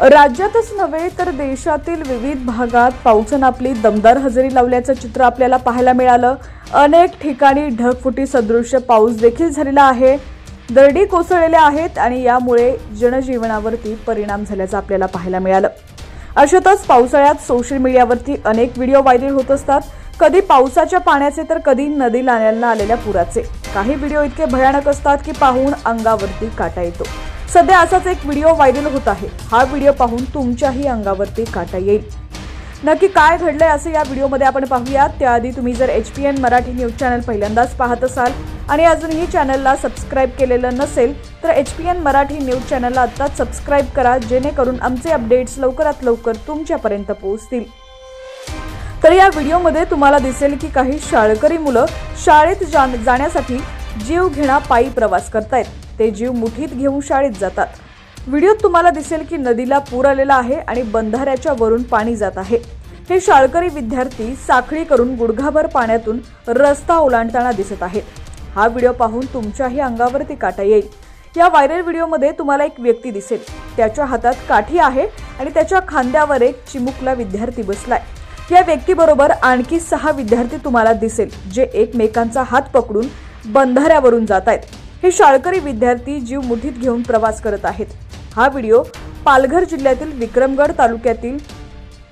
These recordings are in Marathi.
राज्यातच नव्हे तर देशातील विविध भागात पावसानं आपली दमदार हजेरी लावल्याचं चित्र आपल्याला पाहायला मिळालं। अनेक ठिकाणी ढगफुटी सदृश्य पाऊस देखील झालेला आहे। दरडी कोसळलेल्या आहेत आणि यामुळे जनजीवनावरती परिणाम झाल्याचं आपल्याला पाहायला मिळालं। अशातच पावसाळ्यात सोशल मीडियावरती अनेक व्हिडिओ व्हायरल होत असतात, कधी पावसाच्या पाण्याचे तर कधी नदी नाल्यांना आलेल्या पुराचे। काही व्हिडिओ इतके भयानक असतात की पाहून अंगावरती काटा येतो। सध्या असाच एक व्हिडिओ व्हायरल होत आहे। हा व्हिडिओ पाहून तुमच्याही अंगावरती काटा येईल। नक्की काय घडलंय असं या व्हिडिओमध्ये आपण पाहूयात। त्याआधी तुम्ही जर HPN मराठी न्यूज चॅनल पहिल्यांदाच पाहत असाल आणि अजूनही चॅनलला सबस्क्राइब केलेलं नसेल तर HPN मराठी न्यूज चॅनलला आत्ताच सबस्क्राइब करा, जेणेकरून आमचे अपडेट्स लवकरात लवकर तुमच्यापर्यंत पोहोचतील। तर या व्हिडिओमध्ये तुम्हाला दिसेल की काही शाळकरी मुलं शाळेत जाण्यासाठी जीवघेणा पायी प्रवास करतायत। ते जीव मुठीत घेऊन शाळेत जातात। व्हिडिओत तुम्हाला दिसेल की नदीला पूर आलेला आहे आणि बंधाऱ्याच्या वरून पाणी जात आहे। हे शाळकरी विद्यार्थी साखळी करून गुडघाभर पाण्यातून रस्ता ओलांडताना दिसत आहेत। हा व्हिडिओ पाहून तुमच्याही अंगावरती काटा येईल। या व्हायरल व्हिडिओमध्ये तुम्हाला एक व्यक्ती दिसेल, त्याच्या हातात काठी आहे आणि त्याच्या खांद्यावर एक चिमुकला विद्यार्थी बसलाय। या व्यक्तीबरोबर आणखी 6 विद्यार्थी तुम्हाला दिसेल, जे एकमेकांचा हात पकडून बंधाऱ्यावरून जात आहेत। हे शाळकरी विद्यार्थी जीव मुठीत घेऊन प्रवास करत आहेत। हा व्हिडिओ पालघर जिल्ह्यातील विक्रमगड तालुक्यातील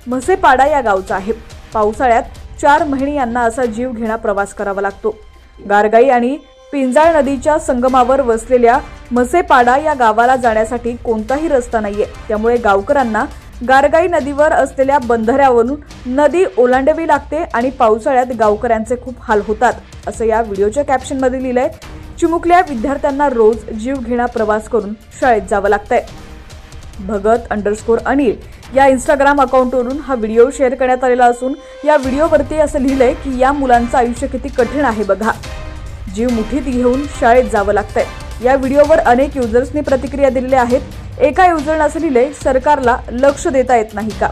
म्हसेपाडा या गावचा आहे। पावसाळ्यात 4 महिने यांना असा जीवघेणा प्रवास करावा लागतो। गारगाई आणि पिंजाळ नदीच्या संगमावर वसलेल्या म्हसेपाडा या गावाला जाण्यासाठी कोणताही रस्ता नाहीये, त्यामुळे गावकऱ्यांना गारगाई नदीवर असलेल्या बंधाऱ्यावरून नदी ओलांडावी लागते आणि पावसाळ्यात गावकऱ्यांचे खूप हाल होतात, असं या व्हिडिओच्या कॅप्शनमध्ये लिहिलंय। चिमुकल्या विद्यार्थ्यांना रोज जीवघेणा प्रवास करून शाळेत जावं लागतंय। भगत_अनिल या इंस्टाग्राम अकाउंटवरून हा व्हिडिओ शेअर करण्यात आलेला असून या व्हिडिओवरती असं लिहिलंय की या मुलांचं आयुष्य किती कठीण आहे बघा, जीव मुठीत घेऊन शाळेत जावं लागतंय। या व्हिडिओवर अनेक युजर्सनी प्रतिक्रिया दिलेल्या आहेत। एका युजरने असं लिहिलंय, सरकारला लक्ष देता येत नाही का?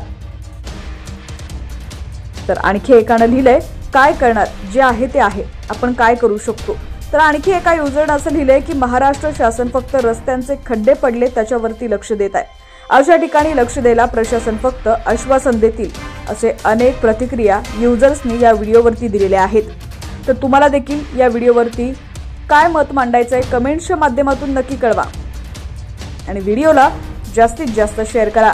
तर आणखी एकाने लिहिलंय, काय करणार, जे आहे ते आहे, आपण काय करू शकतो। तर आणखी एका युजरने असं लिहिलंय की महाराष्ट्र शासन फक्त रस्त्यांचे खड्डे पडले त्याच्यावरती लक्ष देत आहे, अशा ठिकाणी लक्ष द्यायला प्रशासन फक्त आश्वासन देतील, असे अनेक प्रतिक्रिया युजर्सनी या व्हिडिओवरती दिलेल्या आहेत। तर तुम्हाला देखील या व्हिडिओवरती काय मत मांडायचंय कमेंट्सच्या माध्यमातून नक्की कळवा आणि व्हिडिओला जास्तीत जास्त शेअर करा।